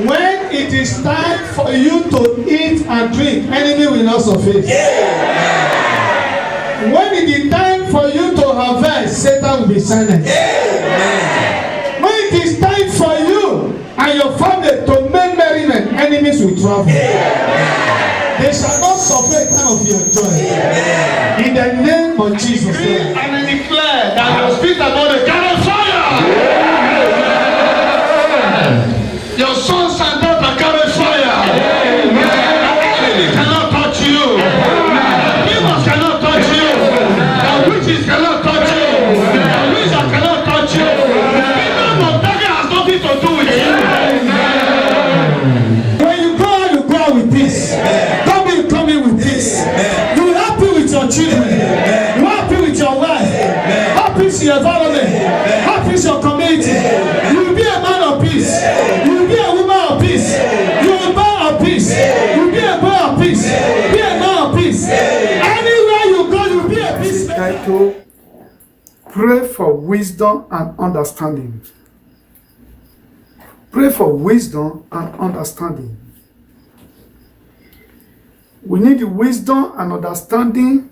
When it is time for you to eat and drink, enemy will not surface. When it is time for you to harvest, Satan will be silent. When it is time for you and your family to make merriment, enemies will travel. They shall not suffer a time of your joy. In the name of Jesus. And I declare that your feet are going to carry fire. Your sons and daughters carry fire. Enemy cannot touch you. Demons cannot touch you. The witches cannot touch you. The wizards cannot touch you. Kingdom of darkness has nothing to do with you. When you go out with peace. Don't be coming with peace. You will happy with your children. You will happy with your wife. Happy with your environment. Happy with your community. You will be a man of peace. You will be a woman of peace. You will be a man of peace. You will be a boy of peace. Be a man of peace. Anywhere you go, you will be a peace. Title: Pray for wisdom and understanding. Pray for wisdom and understanding. We need the wisdom and understanding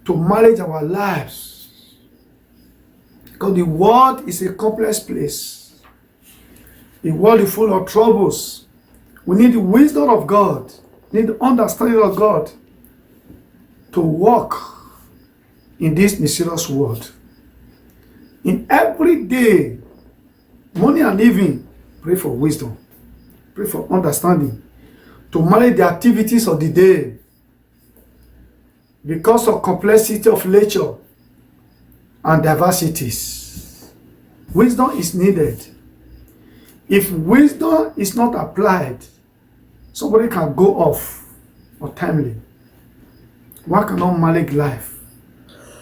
to manage our lives. Because the world is a complex place. The world is full of troubles. We need the wisdom of God. We need the understanding of God to walk in this mysterious world. In every day, morning and evening, pray for wisdom. Pray for understanding to manage the activities of the day. Because of complexity of nature and diversities, wisdom is needed. If wisdom is not applied, somebody can go off untimely. One cannot manage life.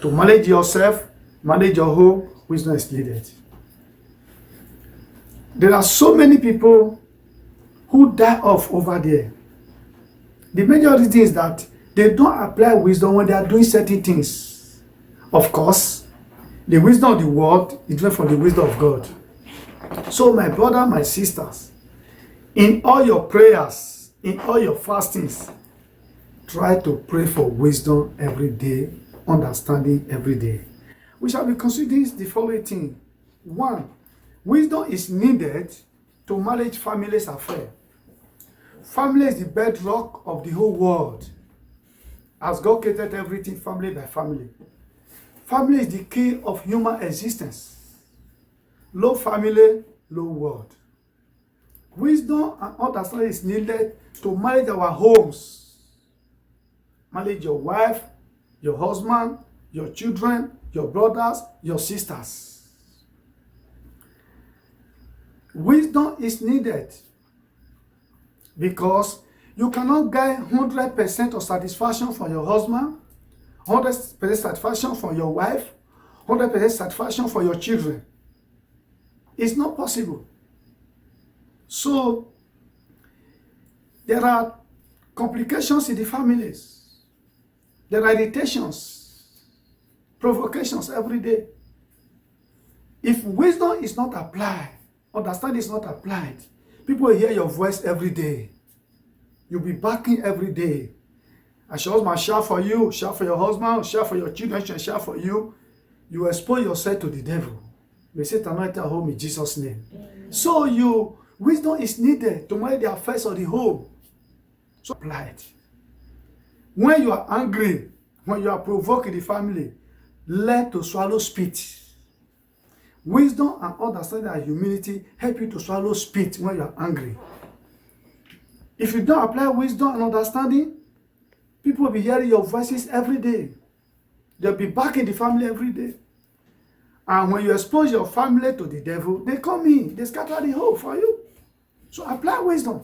To manage yourself, manage your home, wisdom is needed. There are so many people who die off over there. The major reason is that they don't apply wisdom when they are doing certain things. Of course, the wisdom of the world is different from the wisdom of God. So my brother, my sisters, in all your prayers, in all your fastings, try to pray for wisdom every day, understanding every day. We shall be considering the following thing. 1, wisdom is needed to manage family's affairs. Family is the bedrock of the whole world. As God created everything, family by family. Family is the key of human existence. Low family, low world. Wisdom and understanding is needed to manage our homes. Manage your wife, your husband, your children, your brothers, your sisters. Wisdom is needed because you cannot get 100% of satisfaction from your husband, 100% satisfaction from your wife, 100% satisfaction for your children. It's not possible. So, there are complications in the families. There are irritations, provocations every day. If wisdom is not applied, understanding is not applied, people will hear your voice every day. You'll be barking every day. As your husband shout for you, shout for your husband, shout for your children, shout for you. You expose yourself to the devil. May Satan not enter home in Jesus' name. So wisdom is needed to manage the affairs of the home. So apply it. When you are angry, when you are provoking the family, learn to swallow spit. Wisdom and understanding and humility help you to swallow spit when you are angry. If you don't apply wisdom and understanding, people will be hearing your voices every day. They'll be back in the family every day. And when you expose your family to the devil, they come in, they scatter the hope for you. So apply wisdom.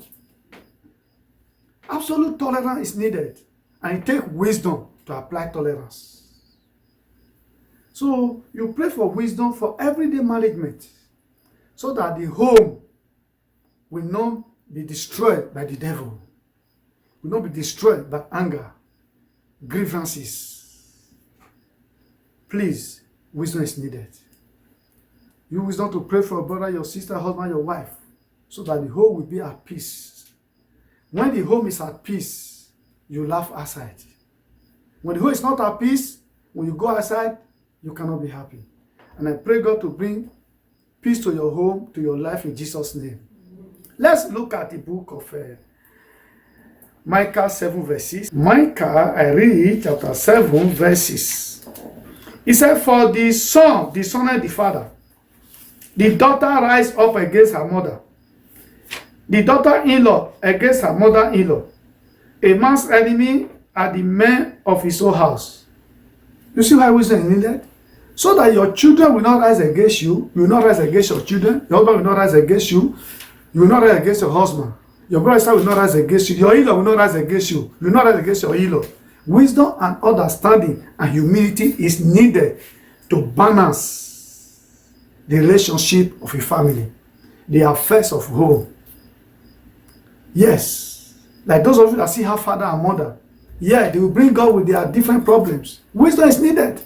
Absolute tolerance is needed. And it takes wisdom to apply tolerance. So you pray for wisdom for everyday management so that the home will not be destroyed by the devil, will not be destroyed by anger, grievances. Please, wisdom is needed. Use wisdom to pray for your brother, your sister, husband, your wife. so that the home will be at peace. When the home is at peace, you laugh outside. When the home is not at peace, when you go outside, you cannot be happy. And I pray God to bring peace to your home, to your life in Jesus' name. Let's look at the book of Micah 7 verses. Micah, I read chapter 7 verses. He said, for the son dishonored the father. The daughter rise up against her mother. The daughter-in-law against her mother-in-law. A man's enemy are the men of his own house. You see why wisdom is needed? So that your children will not rise against you. You will not rise against your children. Your husband will not rise against you. You will not rise against your husband. Your brother will not rise against you. Your in-law will not rise against you. You will not rise against your in-law. Wisdom and understanding and humility is needed to balance the relationship of a family, the affairs of home. Yes, like those of you that see have father and mother, yeah, they will bring God with their different problems. Wisdom is needed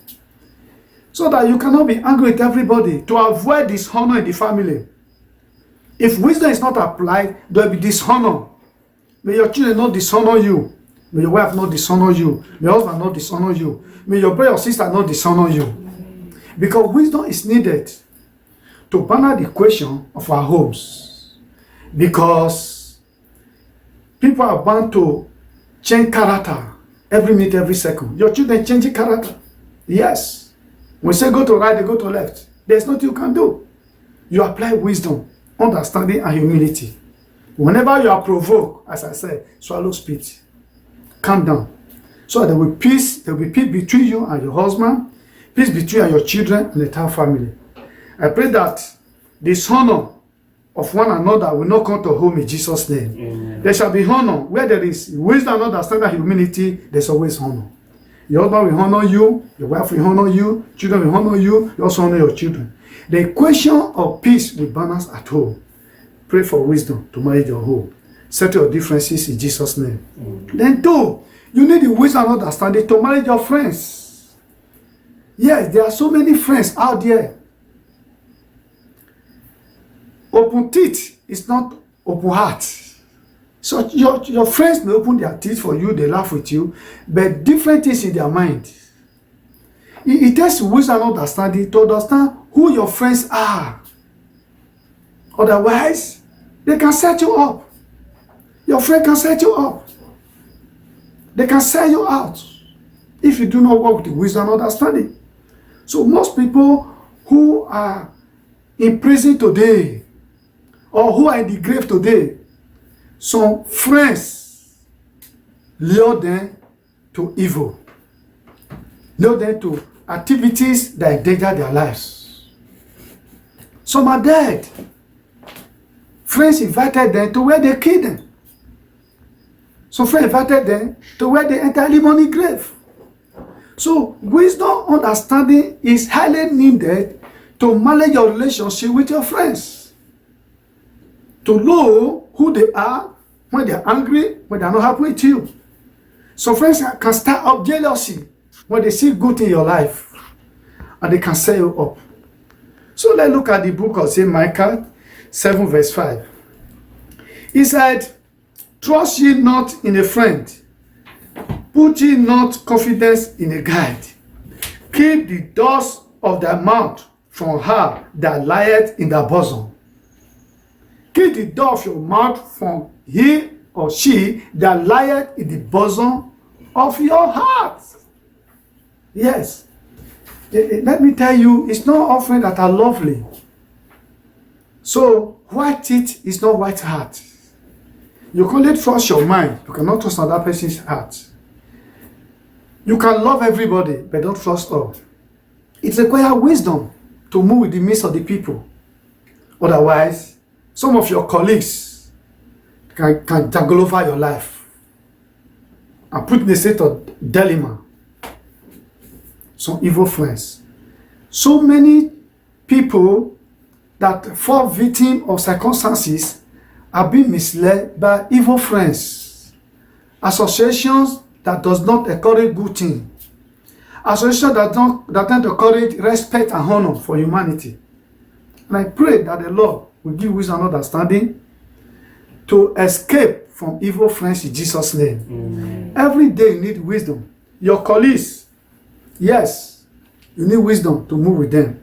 so that you cannot be angry with everybody, to avoid dishonor in the family. If wisdom is not applied, there will be dishonor. May your children not dishonor you. May your wife not dishonor you. May your husband not dishonor you. May your brother or sister not dishonor you. Because wisdom is needed to balance the equation of our homes. Because people are bound to change character every minute, every second. Your children changing character. Yes. When you say go to right, they go to left. There's nothing you can do. You apply wisdom, understanding, and humility. Whenever you are provoked, as I said, swallow spit. Calm down. So there will be peace between you and your husband, peace between you and your children and the entire family. I pray that dishonor of one another will not come to home in Jesus' name. Amen. There shall be honor. Where there is wisdom, understanding, and humility, there's always honor. Your husband will honor you, your wife will honor you, children will honor you, you also honor your children. The equation of peace will balance at home. Pray for wisdom to manage your home. Settle your differences in Jesus' name. Then two, you need the wisdom and understanding to manage your friends. Yes, there are so many friends out there. Open teeth is not open heart. So your friends may open their teeth for you, they laugh with you, but different things in their mind. It takes wisdom and understanding to understand who your friends are. Otherwise, they can set you up. Your friend can set you up. They can sell you out if you do not work with the wisdom and understanding. So most people who are in prison today or who are in the grave today, some friends lure them to evil, lure them to activities that endanger their lives. Some are dead. Friends invited them to where they kill them. Some friends invited them to where they enter the grave. So wisdom, understanding is highly needed to manage your relationship with your friends. To know who they are when they are angry, when they are not happy with you. Some friends can start up jealousy when they see good in your life. And they can set you up. So let's look at the book of St. Micah 7 verse 5. He said, trust ye not in a friend, put ye not confidence in a guide. Keep the doors of thy mouth from her that lieth in thy bosom. Keep the door of your mouth from he or she that lieth in the bosom of your heart. Yes. Let me tell you, it's not offering that are lovely. So, white teeth is not white heart. You can only trust your mind. You cannot trust another person's heart. You can love everybody, but don't trust all. It requires wisdom to move with the midst of the people. Otherwise, some of your colleagues can juggle over your life and put in a state of dilemma. Some evil friends. So many people that fall victim of circumstances are being misled by evil friends. Associations that does not encourage good things. Associations that don't encourage respect and honor for humanity. And I pray that the Lord will give wisdom and understanding to escape from evil friends in Jesus' name. Every day you need wisdom. Your colleagues, yes, you need wisdom to move with them.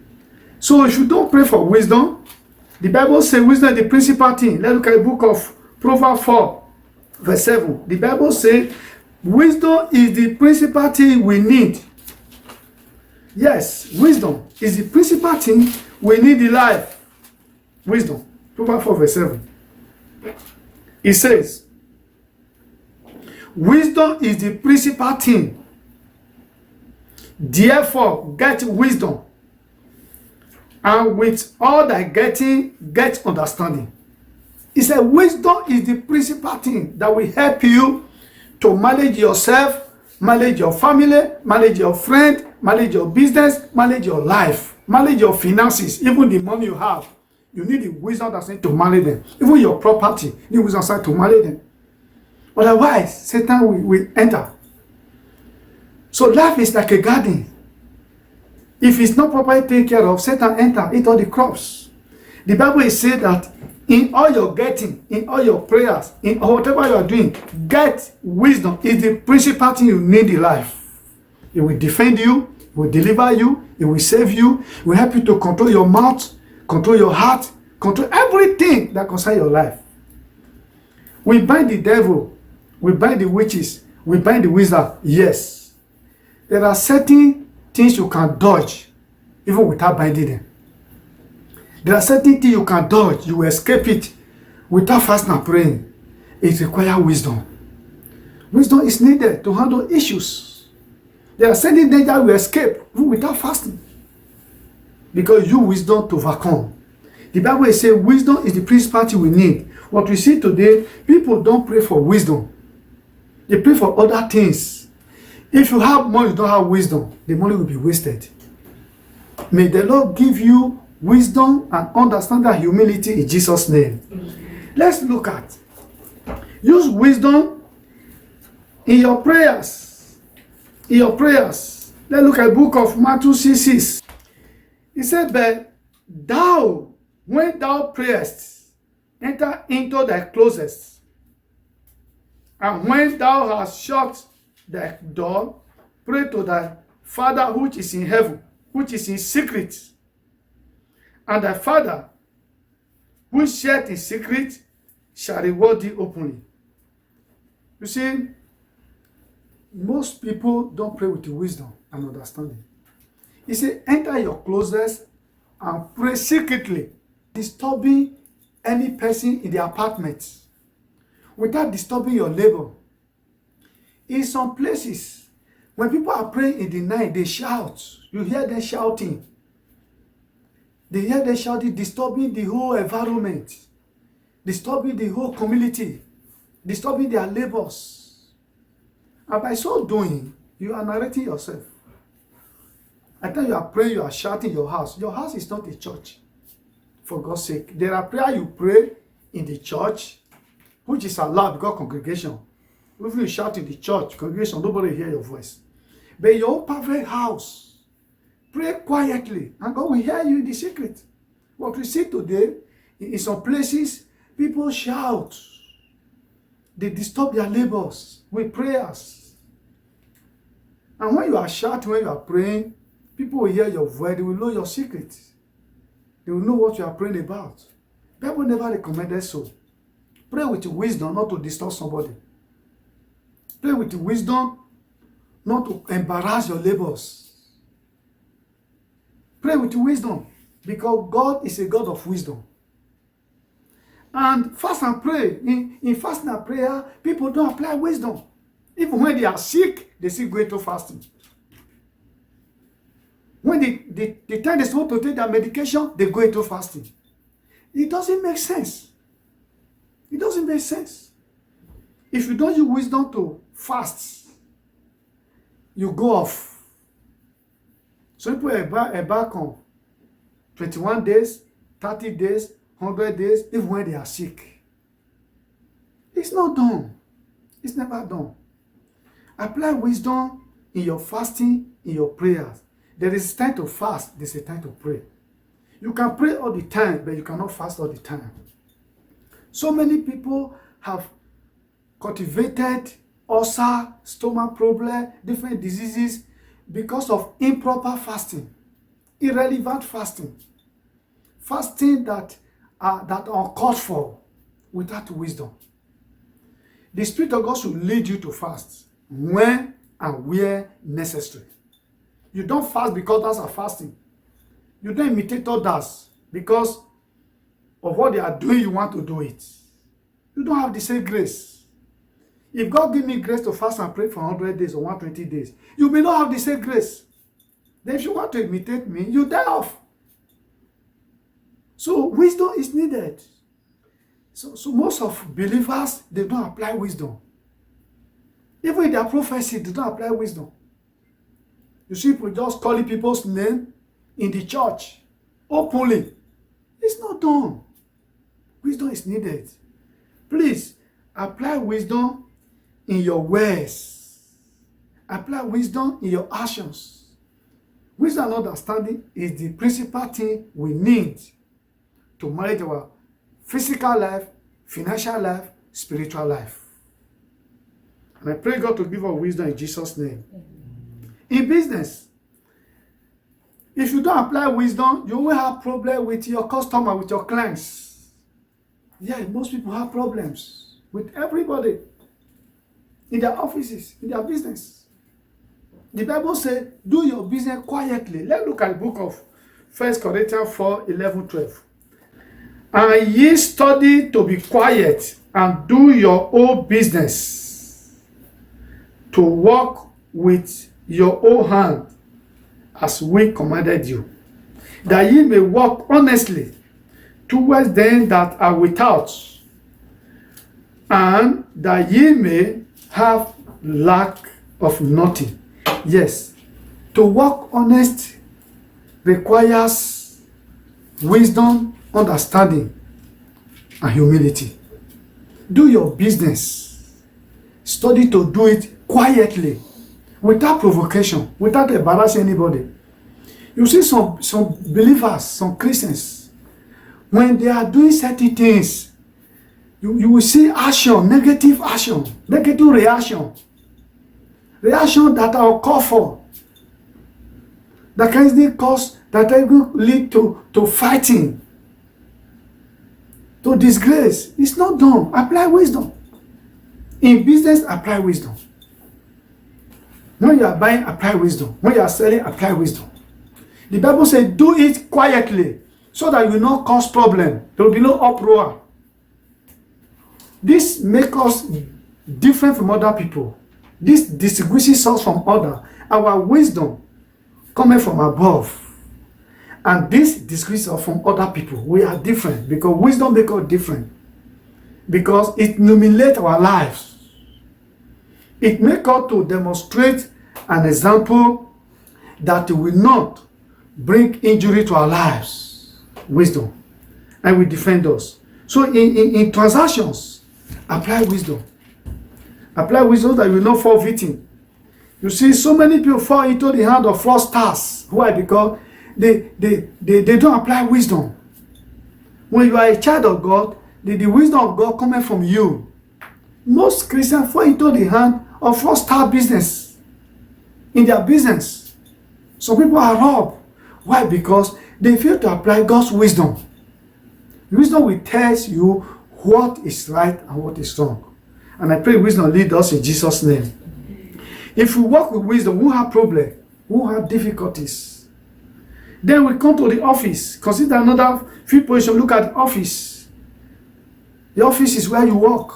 So if you don't pray for wisdom, the Bible says wisdom is the principal thing. Let's look at the book of Proverbs 4, verse 7. The Bible says wisdom is the principal thing we need. Yes, wisdom is the principal thing we need in life. Wisdom. Proverbs 4, verse 7. It says, wisdom is the principal thing. Therefore, get wisdom. And with all that getting, get understanding. He said, wisdom is the principal thing that will help you to manage yourself, manage your family, manage your friend, manage your business, manage your life, manage your finances, even the money you have. You need the wisdom that's need to manage them. Even your property, you need wisdom to manage them. Otherwise, Satan will enter. So life is like a garden. If it's not properly taken care of, Satan enter, eat all the crops. The Bible is saying that in all your getting, in all your prayers, in whatever you are doing, get wisdom. Is the principal thing you need in life. It will defend you, it will deliver you, it will save you, it will help you to control your mouth, control your heart, control everything that concerns your life. We bind the devil, we bind the witches, we bind the wizard. Yes. There are certain things you can dodge even without binding them. There are certain things you can dodge, you will escape it without fasting and praying. It requires wisdom. Wisdom is needed to handle issues. There are certain dangers you escape even without fasting. Because you wisdom to overcome. The Bible says wisdom is the principal thing we need. What we see today, people don't pray for wisdom. They pray for other things. If you have money, you don't have wisdom, the money will be wasted. May the Lord give you wisdom and understand that humility in Jesus' name. Let's look at. Use wisdom in your prayers. In your prayers. Let's look at the book of Matthew 6:6. He said, but thou, when thou prayest, enter into thy closet, and when thou hast shut thy door, pray to thy Father which is in heaven, which is in secret. And thy Father, which shed in secret, shall reward thee openly. You see, most people don't pray with wisdom and understanding. He said, enter your closet and pray secretly, disturbing any person in the apartment, without disturbing your neighbor. In some places, when people are praying in the night, they shout. You hear them shouting. They hear them shouting, disturbing the whole environment, disturbing the whole community, disturbing their neighbors. And by so doing, you are narrating yourself. I tell you are praying, you are shouting your house. Your house is not a church. For God's sake. There are prayers you pray in the church, which is allowed because congregation. If you shout in the church, congregation, nobody hear your voice. But your own private house, pray quietly, and God will hear you in the secret. What we see today, in some places, people shout. They disturb their neighbors with prayers. And when you are shouting, when you are praying, people will hear your voice, they will know your secret. They will know what you are praying about. Bible never recommended so. Pray with wisdom, not to disturb somebody. Pray with wisdom, not to embarrass your neighbors. Pray with wisdom, because God is a God of wisdom. And fast and pray. In fasting and prayer, people don't apply wisdom. Even when they are sick, they still go into fasting. When the time they're supposed to take their medication, they go into fasting. It doesn't make sense. It doesn't make sense. If you don't use wisdom to fast, you go off. Some people embark on 21 days, 30 days, 100 days, even when they are sick. It's not done. It's never done. Apply wisdom in your fasting, in your prayers. There is time to fast, there's a time to pray. You can pray all the time, but you cannot fast all the time. So many people have cultivated ulcer, stomach problem, different diseases because of improper fasting, irrelevant fasting, fasting that are uncalled for without wisdom. The Spirit of God should lead you to fast when and where necessary. You don't fast because others are fasting. You don't imitate others because of what they are doing, you want to do it. You don't have the same grace. If God give me grace to fast and pray for 100 days or 120 days, you may not have the same grace. Then if you want to imitate me, you die off. So wisdom is needed. So most of believers, they don't apply wisdom. Even in their prophecy, they don't apply wisdom. You see people just calling people's name in the church openly. It's not done. Wisdom is needed. Please, apply wisdom in your words. Apply wisdom in your actions. Wisdom and understanding is the principal thing we need to manage our physical life, financial life, spiritual life. And I pray God to give us wisdom in Jesus' name. In business, if you don't apply wisdom, you will have problem with your customer, with your clients. Yeah, most people have problems with everybody in their offices, in their business. The Bible says, do your business quietly. Let's look at the book of 1 Corinthians 4, 11, 12. And ye study to be quiet and do your own business, to work with your own hand, as we commanded you, that ye may walk honestly towards them that are without, and that ye may have lack of nothing. Yes, to walk honest requires wisdom, understanding, and humility. Do your business. Study to do it quietly, without provocation, without embarrassing anybody. You see some believers, some Christians, when they are doing certain things, you will see action, negative reaction that are called for, that can easily cause, that can lead to fighting, to disgrace. It's not done. Apply wisdom. In business, apply wisdom. When you are buying, apply wisdom. When you are selling, apply wisdom. The Bible says, do it quietly, so that you will not cause problem. There will be no uproar. This makes us different from other people. This distinguishes us from others. Our wisdom coming from above. And this distinguishes us from other people. We are different because wisdom makes us different. Because it illuminates our lives. It makes us to demonstrate an example that will not bring injury to our lives. Wisdom. And will defend us. So in transactions, apply wisdom. Apply wisdom that you will not fall victim. You see, so many people fall into the hand of fraudsters. Why? Because they don't apply wisdom. When you are a child of God, the wisdom of God coming from you. Most Christians fall into the hand of fraudster business. In their business, some people are robbed. Why? Because they fail to apply God's wisdom. Wisdom will tell you what is right and what is wrong. And I pray wisdom lead us in Jesus' name. If we work with wisdom, we won't have problem, we won't have difficulties. Then we come to the office. Consider another few position. Look at the office. The office is where you work.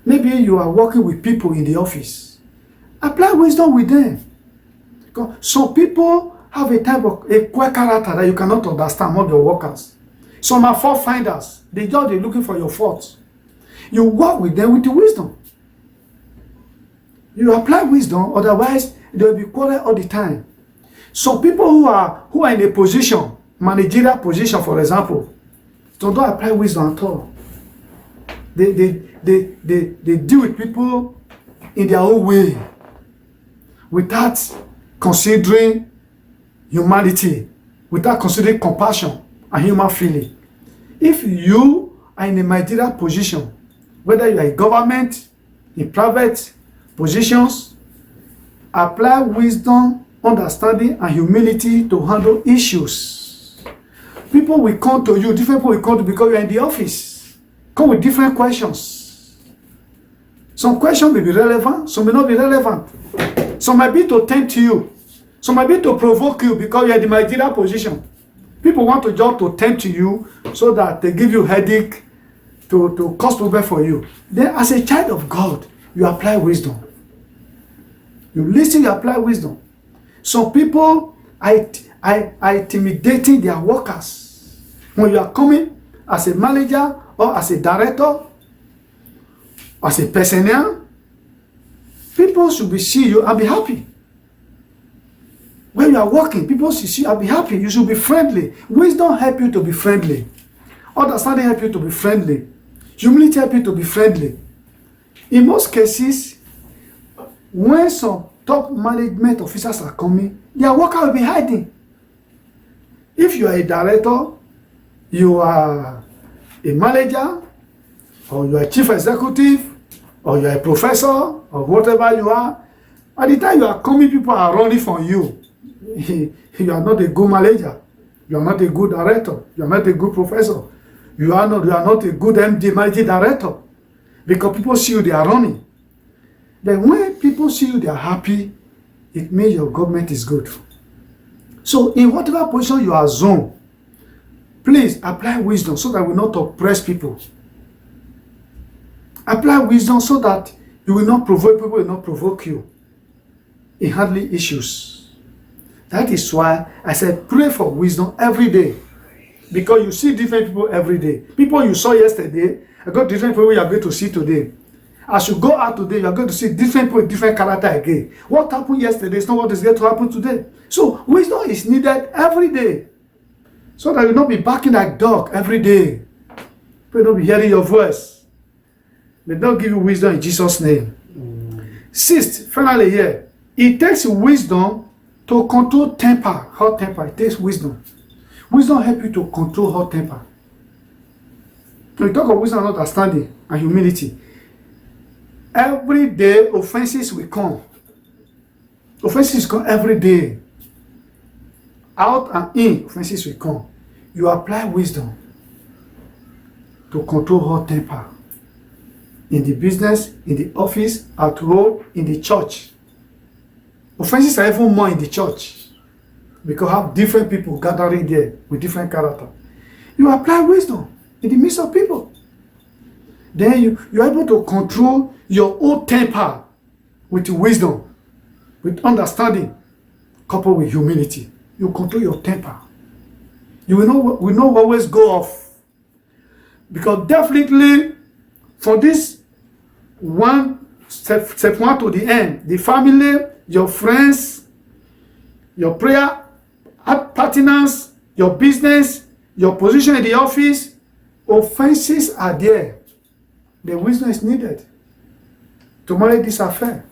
Maybe you are working with people in the office. Apply wisdom with them. Because some people have a type of a quick character that you cannot understand among your workers. Some are fault finders. They're looking for your faults. You work with them with the wisdom. You apply wisdom, otherwise they will be quarrel all the time. Some people who are in a position, managerial position, for example, don't apply wisdom at all. They deal with people in their own way, without considering humanity, without considering compassion and human feeling. If you are in a managerial position, whether you are in government, in private positions, apply wisdom, understanding, and humility to handle issues. People will come to you, different people will come to you because you are in the office. Come with different questions. Some questions may be relevant, some may not be relevant. Some might be to tempt you. Some might be to provoke you because you are in the managerial position. People want to just to tempt you so that they give you headache to cause problem for you. Then as a child of God, you apply wisdom. You listen, you apply wisdom. Some people are intimidating their workers. When you are coming as a manager or as a director, as a personnel, people should be see you and be happy. When you are working, people should see you and be happy. You should be friendly. Wisdom help you to be friendly. Understanding help you to be friendly. Humility help you to be friendly. In most cases, when some top management officers are coming, their worker will be hiding. If you are a director, you are a manager, or you are a chief executive, or you are a professor, or whatever you are, by the time you are coming, people are running from you. You are not a good manager. You are not a good director. You are not a good professor. You are not a good MD, managing director. Because people see you, they are running. Then when people see you, they are happy, it means your government is good. So in whatever position you are zoned, please apply wisdom so that we will not oppress people. Apply wisdom so that you will not provoke people, will not provoke you in handling issues. That is why I said pray for wisdom every day. Because you see different people every day. People you saw yesterday, I got different people you are going to see today. As you go out today, you are going to see different people, different character again. What happened yesterday is not what is going to happen today. So wisdom is needed every day. So that you will not be barking like dog every day. People will not be hearing your voice. May God give you wisdom in Jesus' name. Sixth, finally here, it takes wisdom to control temper, hot temper. It takes wisdom. Wisdom helps you to control hot temper. When we talk of wisdom and understanding and humility, every day offenses will come. Offenses come every day. Out and in, offenses will come. You apply wisdom to control hot temper. In the business, in the office, at home, in the church. Offenses are even more in the church. Because you have different people gathering there with different character. You apply wisdom in the midst of people. Then you're able to control your own temper with wisdom, with understanding, coupled with humility. You control your temper. You will not always go off. Because definitely, from this step one to the end, the family, your friends, your prayer partners, your business, your position in the office, offenses are there. The wisdom is needed to manage this affair.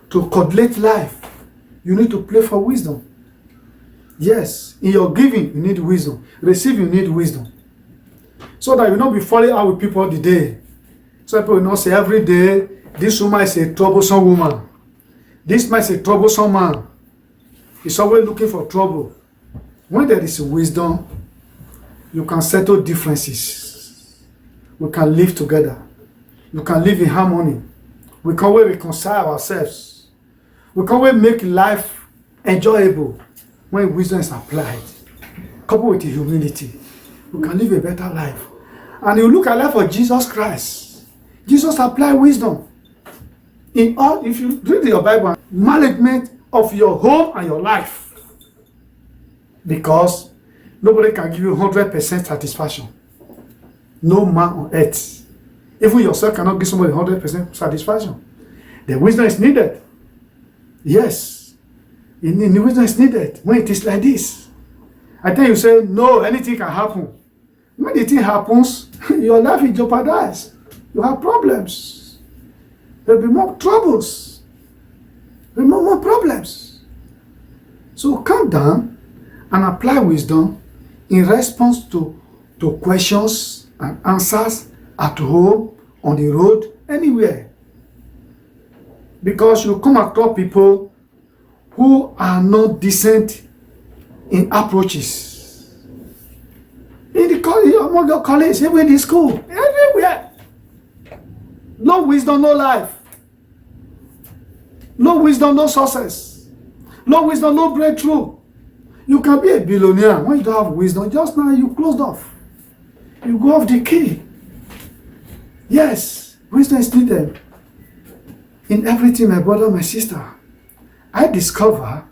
To coordinate life, you need to pray for wisdom. Yes, in your giving, you need wisdom. Receiving, you need wisdom. So that you will not be falling out with people the day. So people will not say every day, this woman is a troublesome woman. This man is a troublesome man. He's always looking for trouble. When there is wisdom, you can settle differences. We can live together. We can live in harmony. We can always reconcile ourselves. We can always make life enjoyable when wisdom is applied. Coupled with humility, we can live a better life. And you look at life of Jesus Christ. Jesus applied wisdom. In all, if you read your Bible, management of your home and your life. Because nobody can give you 100% satisfaction. No man on earth. Even yourself cannot give somebody 100% satisfaction. The wisdom is needed. Yes. The wisdom is needed when it is like this. I tell you, say, no, anything can happen. When the thing happens, your life is jeopardized. You have problems. There will be more troubles. There will be more problems. So calm down and apply wisdom in response to to questions and answers at home, on the road, anywhere. Because you come across people who are not decent in approaches. In the college, among your colleagues, even in the school, everywhere. No wisdom, no life. No wisdom, no success. No wisdom, no breakthrough. You can be a billionaire when you don't have wisdom. Just now you closed off. You go off the key. Yes, wisdom is needed in everything, my brother, my sister. I discover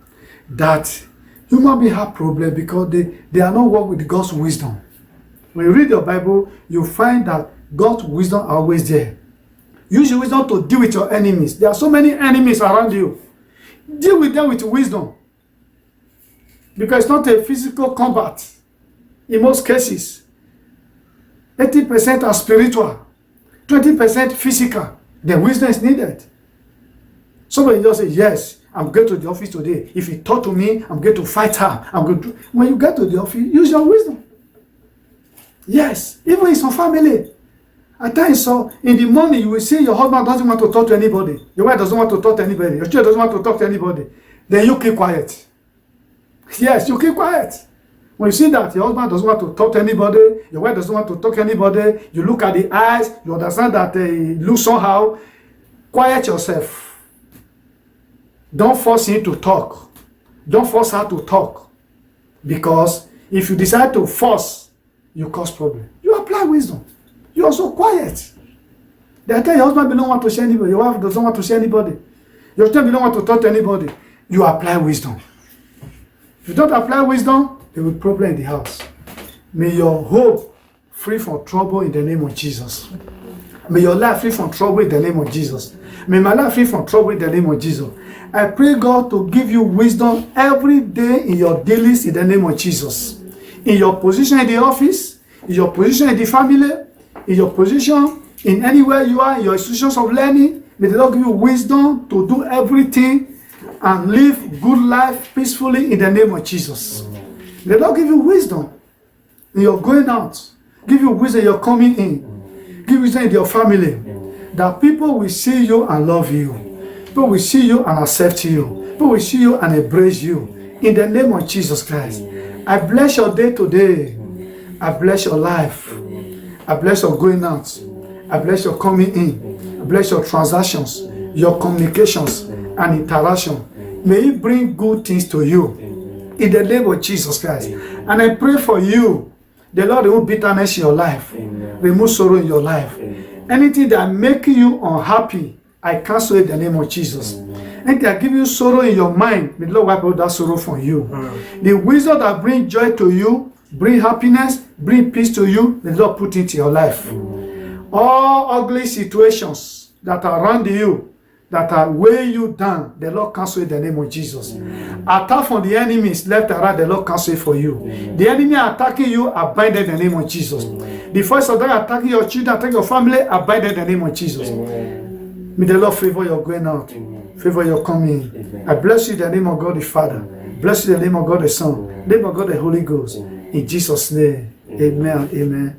that human beings have problems because they are not working with God's wisdom. When you read your Bible, you find that God's wisdom are always there. Use your wisdom to deal with your enemies. There are so many enemies around you. Deal with them with wisdom. Because it's not a physical combat. In most cases, 80% are spiritual, 20% physical. The wisdom is needed. Somebody just say, yes, I'm going to the office today. If he talk to me, I'm going to fight her. When you get to the office, use your wisdom. Yes, even in some family. At times, so in the morning, you will see your husband doesn't want to talk to anybody. Your wife doesn't want to talk to anybody. Your child doesn't want to talk to anybody. Then you keep quiet. Yes, you keep quiet. When you see that your husband doesn't want to talk to anybody, your wife doesn't want to talk to anybody, you look at the eyes, you understand that they look somehow, quiet yourself. Don't force him to talk. Don't force her to talk. Because if you decide to force, you cause problem. You apply wisdom. You also quiet. They tell your husband don't want to share anybody, your wife doesn't want to share anybody, your child don't want to talk to anybody. You apply wisdom. If you don't apply wisdom, there will be problem in the house. May your hope free from trouble in the name of Jesus. May your life free from trouble in the name of Jesus. May my life free from trouble in the name of Jesus. I pray God to give you wisdom every day in your dealings in the name of Jesus. In your position in the office, in your position in the family, in your position in anywhere you are, in your institutions of learning, may the Lord give you wisdom to do everything and live good life peacefully in the name of Jesus. May the Lord give you wisdom in your going out. Give you wisdom in your coming in. Give wisdom in your family. That people will see you and love you. People will see you and accept you. People will see you and embrace you. In the name of Jesus Christ. I bless your day today. I bless your life. I bless your going out. I bless your coming in. I bless your transactions, your communications and interaction. May it bring good things to you. In the name of Jesus Christ. And I pray for you. The Lord remove bitterness in your life. Remove sorrow in your life. Anything that make you unhappy, I cancel it in the name of Jesus. Anything that give you sorrow in your mind, may the Lord wipe out that sorrow from you. The wisdom that bring joy to you, bring happiness, bring peace to you, may the Lord put into your life. All ugly situations that are around you, that are weighing you down, the Lord cancel it in the name of Jesus. Attack from the enemies, left and right, the Lord cancel it for you. The enemy attacking you, abide in the name of Jesus. The voice of that attacking your children, attacking your family, abide in the name of Jesus. May the Lord favor your going out, favor your coming in. I bless you in the name of God the Father. Bless you in the name of God the Son, name of God the Holy Ghost. In Jesus' name, amen, amen.